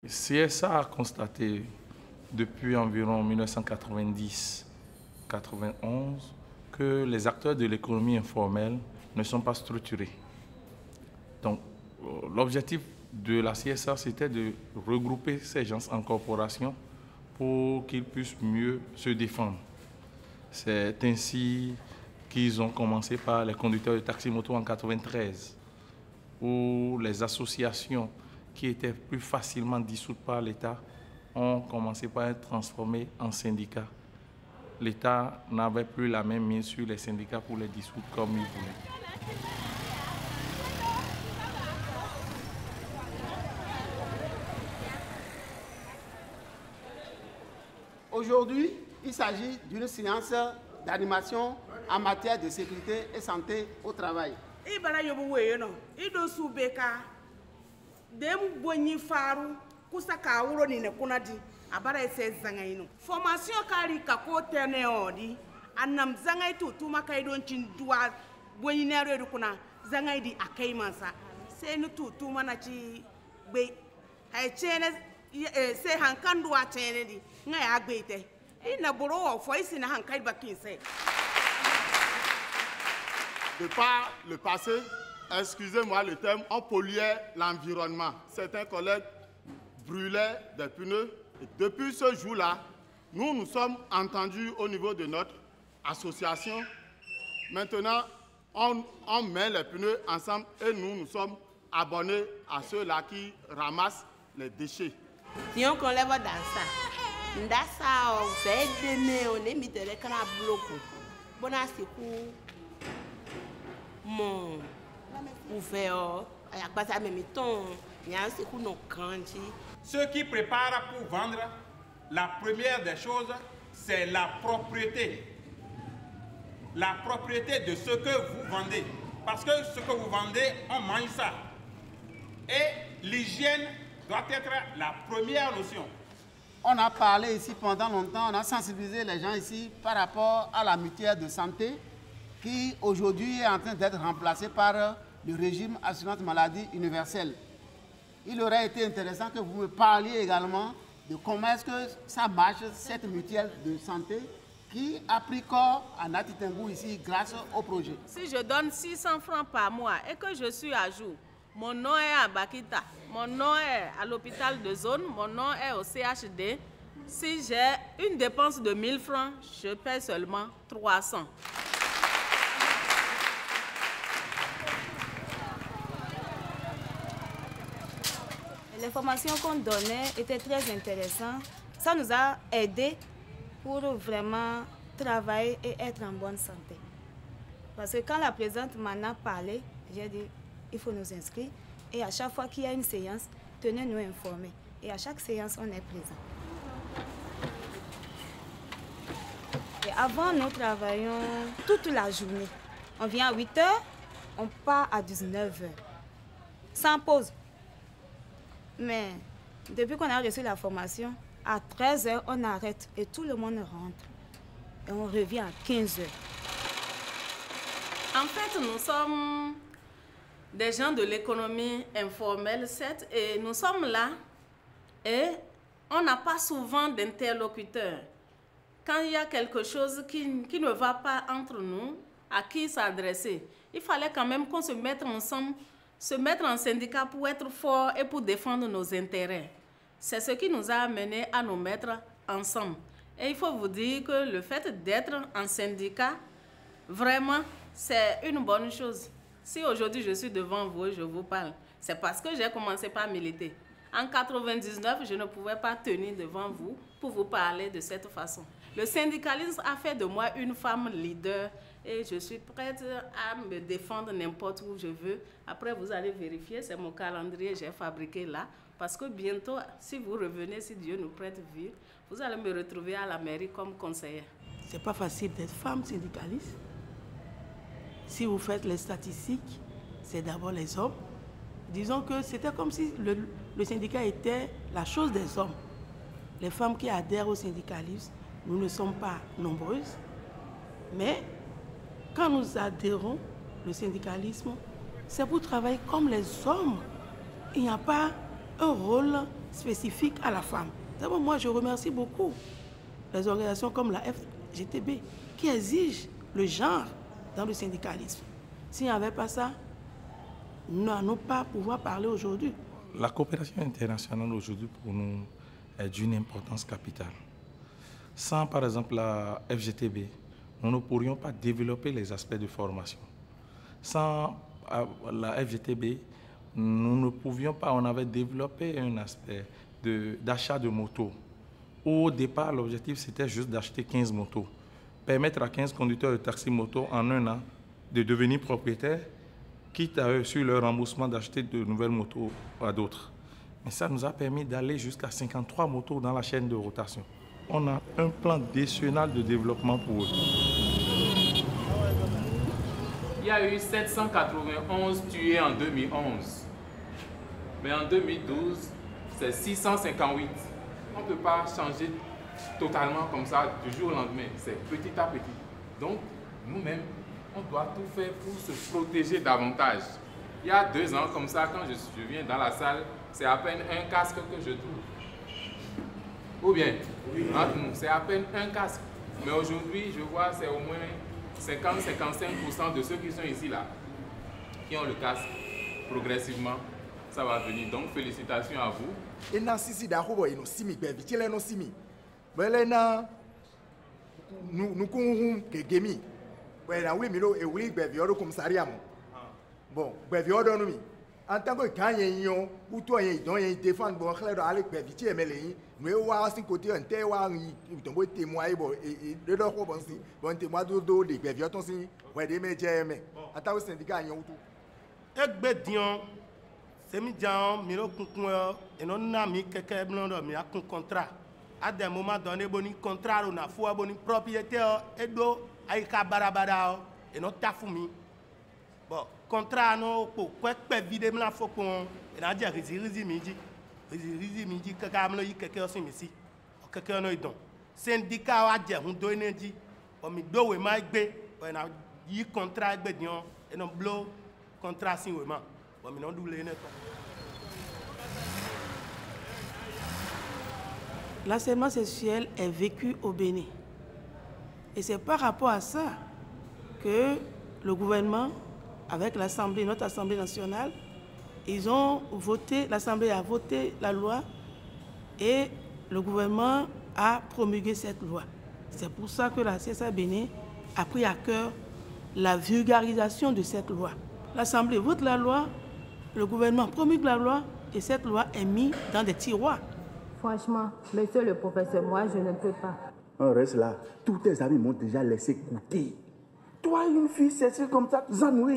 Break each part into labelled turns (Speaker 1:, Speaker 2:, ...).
Speaker 1: CSA a constaté depuis environ 1990-91 que les acteurs de l'économie informelle ne sont pas structurés. Donc, l'objectif de la CSA, c'était de regrouper ces gens en corporation pour qu'ils puissent mieux se défendre. C'est ainsi qu'ils ont commencé par les conducteurs de taxi-moto en 1993, où les associations qui étaient plus facilement dissoutes par l'État ont commencé par être transformées en syndicats. L'État n'avait plus la même mise sur les syndicats pour les dissoudre comme il voulait.
Speaker 2: Aujourd'hui, il s'agit d'une séance d'animation en matière de sécurité et santé au travail.
Speaker 3: Formation kari kako tene odi annam zangai tu tuma kai don cin duwa boyinero du kuna zangai di akai mansa sai ni tu tuma na ci be ai chene se hankan duwa chene di ngai agbete ina boro fo isi na hankai bakin sai.
Speaker 4: De par le passé, excusez-moi le terme, on polluait l'environnement. Certains collègues brûlaient des pneus. Et depuis ce jour-là, nous nous sommes entendus au niveau de notre association. Maintenant, on met les pneus ensemble et nous sommes abonnés à ceux-là qui ramassent les déchets.
Speaker 3: Si on lève dans ça, on fait des nez, on est mis de l'écran à bloc. Bon, c'est cool. Mon ouvert, il y a pas ça même temps, il y a c'est cool nos crunchy.
Speaker 5: Ceux qui préparent pour vendre, la première des choses, c'est la propriété. La propriété de ce que vous vendez. Parce que ce que vous vendez, on mange ça. Et l'hygiène doit être la première notion.
Speaker 2: On a parlé ici pendant longtemps, on a sensibilisé les gens ici par rapport à la mutuelle de santé qui aujourd'hui est en train d'être remplacée par le régime assurance maladie universelle. Il aurait été intéressant que vous me parliez également de comment est-ce que ça marche, cette mutuelle de santé qui a pris corps à Natitingou ici grâce au projet.
Speaker 6: Si je donne 600 francs par mois et que je suis à jour, mon nom est à Bakita, mon nom est à l'hôpital de zone, mon nom est au CHD. Si j'ai une dépense de 1000 francs, je paie seulement 300.
Speaker 7: Les formations qu'on donnait étaient très intéressantes. Ça nous a aidés pour vraiment travailler et être en bonne santé. Parce que quand la présidente m'en a parlé, j'ai dit il faut nous inscrire. Et à chaque fois qu'il y a une séance, tenez-nous informés. Et à chaque séance, on est présent. Et avant, nous travaillons toute la journée. On vient à 8 h, on part à 19 h. Sans pause. Mais depuis qu'on a reçu la formation, à 13 h, on arrête et tout le monde rentre. Et on revient à 15 h.
Speaker 6: En fait, nous sommes des gens de l'économie informelle, certes, et nous sommes là et on n'a pas souvent d'interlocuteurs. Quand il y a quelque chose qui ne va pas entre nous, à qui s'adresser? Il fallait quand même qu'on se mette ensemble, se mettre en syndicat pour être fort et pour défendre nos intérêts. C'est ce qui nous a amenés à nous mettre ensemble. Et il faut vous dire que le fait d'être en syndicat, vraiment, c'est une bonne chose. Si aujourd'hui je suis devant vous et je vous parle, c'est parce que j'ai commencé par militer. En 1999, je ne pouvais pas tenir devant vous pour vous parler de cette façon. Le syndicalisme a fait de moi une femme leader et je suis prête à me défendre n'importe où je veux. Après, vous allez vérifier, c'est mon calendrier que j'ai fabriqué là. Parce que bientôt, si vous revenez, si Dieu nous prête vie, vous allez me retrouver à la mairie comme conseillère.
Speaker 8: C'est pas facile d'être femme syndicaliste. Si vous faites les statistiques, c'est d'abord les hommes. Disons que c'était comme si le syndicat était la chose des hommes. Les femmes qui adhèrent au syndicalisme, nous ne sommes pas nombreuses. Mais quand nous adhérons au syndicalisme, c'est pour travailler comme les hommes. Il n'y a pas un rôle spécifique à la femme. D'abord, moi, je remercie beaucoup les organisations comme la FGTB qui exigent le genre dans le syndicalisme. S'il n'y avait pas ça, nous n'allons pas pouvoir parler aujourd'hui.
Speaker 1: La coopération internationale aujourd'hui pour nous est d'une importance capitale. Sans par exemple la FGTB, nous ne pourrions pas développer les aspects de formation. Sans la FGTB, nous ne pouvions pas, on avait développé un aspect d'achat de motos. Au départ, l'objectif c'était juste d'acheter 15 motos. Permettre à 15 conducteurs de taxi-moto en un an de devenir propriétaires, quitte à eux, sur leur remboursement, d'acheter de nouvelles motos à d'autres. Mais ça nous a permis d'aller jusqu'à 53 motos dans la chaîne de rotation. On a un plan décennal de développement pour eux.
Speaker 9: Il y a eu 791 tués en 2011. Mais en 2012, c'est 658. On ne peut pas changer totalement comme ça du jour au lendemain. C'est petit à petit. Donc, nous-mêmes, on doit tout faire pour se protéger davantage. Il y a 2 ans, comme ça, quand je viens dans la salle, c'est à peine un casque que je trouve. Ou bien, entre nous, c'est à peine un casque. Mais aujourd'hui, je vois, c'est au moins 50-55% de ceux qui sont ici, là, qui ont le casque. Progressivement, ça va venir. Donc, félicitations à vous.
Speaker 10: Et dans sisi d'arrobo et nous simi bevi tile no simi belena nous qu'on que gemi voilà oui milo et oui bevi odo commissariat bon bevi odo no mi en tant que gagné yon ou toi yon don yon défendre bon clair avec bevi ti emele mais wa sin côté en te wa ton bo témoin bon et de leur ko bon si bon témoin do de bevi oton si ouais de me jeme en tant que syndicat yon tout
Speaker 11: egbe dion c'est mi dion milo kunkun et non nami keke blando mi a un contrat à des moments donné boni contrat on a foi boni propriétaire edo aika barabara et non tafumi bon contrat no po kwekpe vide mi la fokon et na dia rizi midi kaka mlo yi keke osin mi si keke no idon syndicat wa dia hun do energy o mi do we ma gbe o na yi contrat gbe dion et non blo contrat sin we ma o mi non double ne to.
Speaker 8: L'harcèlement sexuel est vécu au Bénin. Et c'est par rapport à ça que le gouvernement, avec l'Assemblée, notre Assemblée nationale, ils ont voté, l'Assemblée a voté la loi et le gouvernement a promulgué cette loi. C'est pour ça que la CSA Bénin a pris à cœur la vulgarisation de cette loi. L'Assemblée vote la loi, le gouvernement promulgue la loi et cette loi est mise dans des tiroirs.
Speaker 12: Franchement, monsieur le professeur, moi, je ne peux pas.
Speaker 13: On reste là. Tous tes amis m'ont déjà laissé goûter. Toi, une fille, c'est comme ça.
Speaker 12: Moi,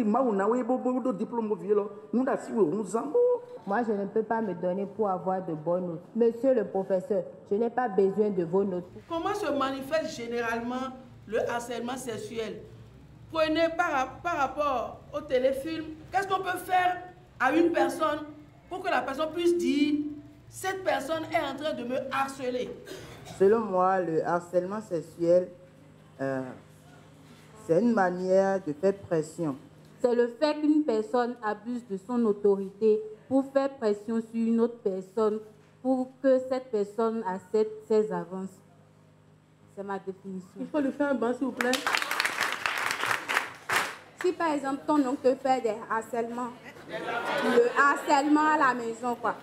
Speaker 12: je ne peux pas me donner pour avoir de bonnes notes. Monsieur le professeur, je n'ai pas besoin de vos notes.
Speaker 8: Comment se manifeste généralement le harcèlement sexuel? Prenez par rapport au téléfilm, qu'est-ce qu'on peut faire à une personne pour que la personne puisse dire cette personne est en train de me harceler?
Speaker 14: Selon moi, le harcèlement sexuel, c'est une manière de faire pression.
Speaker 12: C'est le fait qu'une personne abuse de son autorité pour faire pression sur une autre personne pour que cette personne accepte ses avances. C'est ma définition.
Speaker 8: Il faut lui faire un banc, s'il vous plaît.
Speaker 12: Si par exemple ton oncle te fait des harcèlements, le harcèlement à la maison, quoi.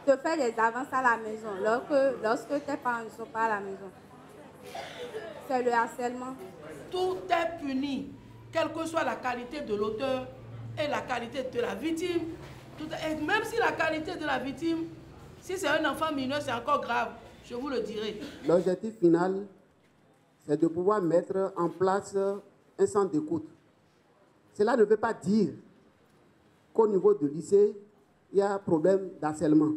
Speaker 12: Te faire des avances à la maison lorsque tes parents ne sont pas à la maison. C'est le harcèlement.
Speaker 8: Tout est puni, quelle que soit la qualité de l'auteur et la qualité de la victime. Et même si la qualité de la victime, si c'est un enfant mineur, c'est encore grave, je vous le dirai.
Speaker 2: L'objectif final, c'est de pouvoir mettre en place un centre d'écoute. Cela ne veut pas dire qu'au niveau du lycée, il y a un problème d'harcèlement.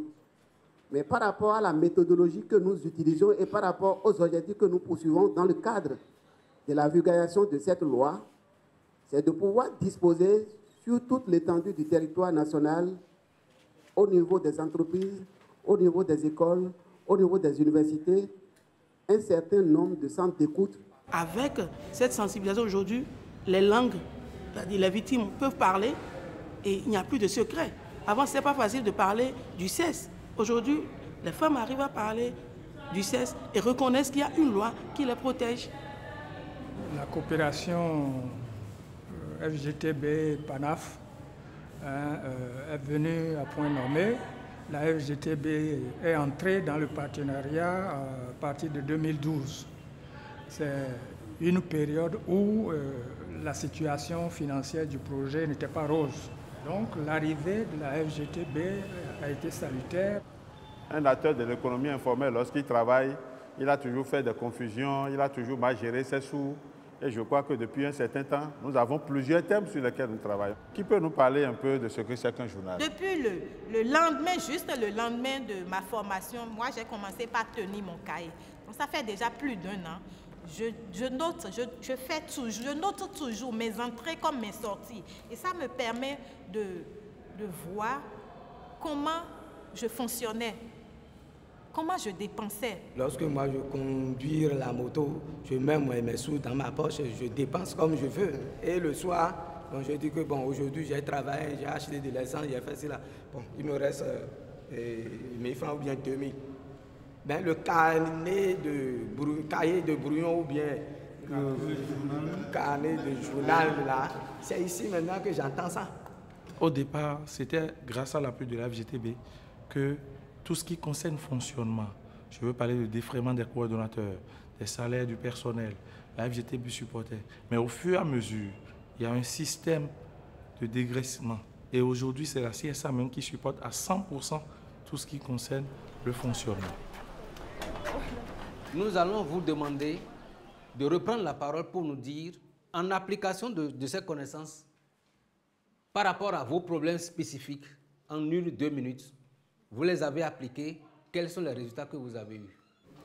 Speaker 2: Mais par rapport à la méthodologie que nous utilisons et par rapport aux objectifs que nous poursuivons dans le cadre de la vulgarisation de cette loi, c'est de pouvoir disposer sur toute l'étendue du territoire national, au niveau des entreprises, au niveau des écoles, au niveau des universités, un certain nombre de centres d'écoute.
Speaker 8: Avec cette sensibilisation aujourd'hui, les langues, les victimes peuvent parler et il n'y a plus de secret. Avant, ce n'était pas facile de parler du sexe. Aujourd'hui, les femmes arrivent à parler du sexe et reconnaissent qu'il y a une loi qui les protège.
Speaker 15: La coopération FGTB-PANAF est venue à point nommé. La FGTB est entrée dans le partenariat à partir de 2012. C'est une période où la situation financière du projet n'était pas rose. Donc l'arrivée de la FGTB a été salutaire.
Speaker 16: Un acteur de l'économie informelle, lorsqu'il travaille, il a toujours fait des confusions, il a toujours mal géré ses sous. Et je crois que depuis un certain temps, nous avons plusieurs thèmes sur lesquels nous travaillons. Qui peut nous parler un peu de ce que c'est qu'un journal?
Speaker 17: Depuis le lendemain, juste le lendemain de ma formation, moi j'ai commencé par tenir mon cahier. Donc ça fait déjà plus d'1 an. Je note toujours mes entrées comme mes sorties. Et ça me permet de voir comment je fonctionnais. Comment je dépensais.
Speaker 18: Lorsque moi je conduis la moto, je mets mes sous dans ma poche, je dépense comme je veux. Et le soir, bon, je dis que bon, aujourd'hui j'ai travaillé, j'ai acheté de l'essence, j'ai fait cela. Bon, il me reste 1000 francs ou bien 2000. Ben, le cahier de brouillon ou bien le carnet de journal là, c'est ici maintenant que j'entends ça.
Speaker 1: Au départ, c'était grâce à l'appui de la FGTB que tout ce qui concerne le fonctionnement, je veux parler de défraiement des coordonnateurs, des salaires du personnel, la FGTB supportait. Mais au fur et à mesure, il y a un système de dégraissement. Et aujourd'hui, c'est la CSA même qui supporte à 100% tout ce qui concerne le fonctionnement.
Speaker 18: Nous allons vous demander de reprendre la parole pour nous dire, en application de ces connaissances, par rapport à vos problèmes spécifiques, en 1 ou 2 minutes, vous les avez appliqués, quels sont les résultats que vous avez eus?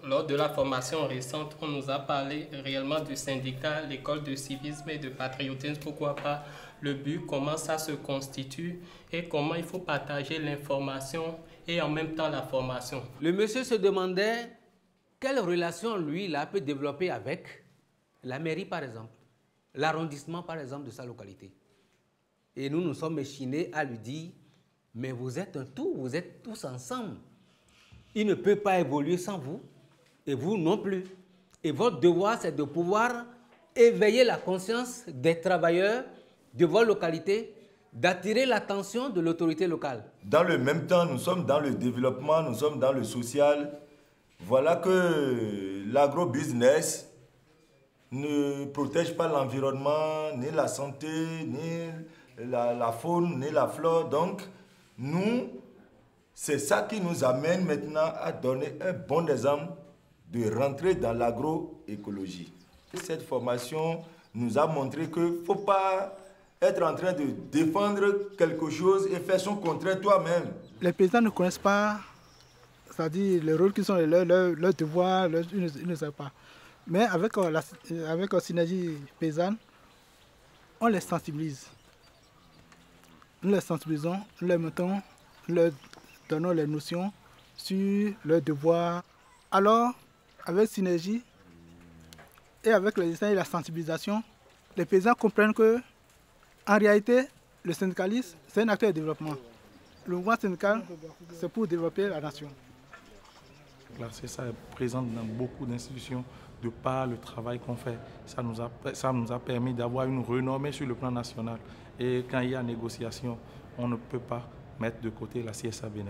Speaker 19: Lors de la formation récente, on nous a parlé réellement du syndicat, l'école de civisme et de patriotisme, pourquoi pas le but, comment ça se constitue et comment il faut partager l'information et en même temps la formation.
Speaker 18: Le monsieur se demandait quelle relation lui là peut développer avec la mairie par exemple, l'arrondissement par exemple de sa localité. Et nous nous sommes échinés à lui dire, mais vous êtes un tout, vous êtes tous ensemble. Il ne peut pas évoluer sans vous, et vous non plus. Et votre devoir, c'est de pouvoir éveiller la conscience des travailleurs de votre localité, d'attirer l'attention de l'autorité locale.
Speaker 20: Dans le même temps, nous sommes dans le développement, nous sommes dans le social. Voilà que l'agrobusiness ne protège pas l'environnement, ni la santé, ni la faune, ni la flore. Donc, nous, c'est ça qui nous amène maintenant à donner un bon exemple de rentrer dans l'agroécologie. Cette formation nous a montré qu'il ne faut pas être en train de défendre quelque chose et faire son contraire toi-même.
Speaker 21: Les paysans ne connaissent pas, c'est-à-dire les rôles qui sont leurs devoirs, ils ne savent pas. Mais avec la synergie paysanne, on les sensibilise. Nous les sensibilisons, nous les mettons, nous leur donnons les notions sur leurs devoirs. Alors, avec synergie et avec le dessin et la sensibilisation, les paysans comprennent que, en réalité, le syndicalisme, c'est un acteur de développement. Le mouvement syndical, c'est pour développer la nation.
Speaker 1: La CSA est présente dans beaucoup d'institutions de par le travail qu'on fait. Ça nous a permis d'avoir une renommée sur le plan national. Et quand il y a négociation, on ne peut pas mettre de côté la CSA Bénin.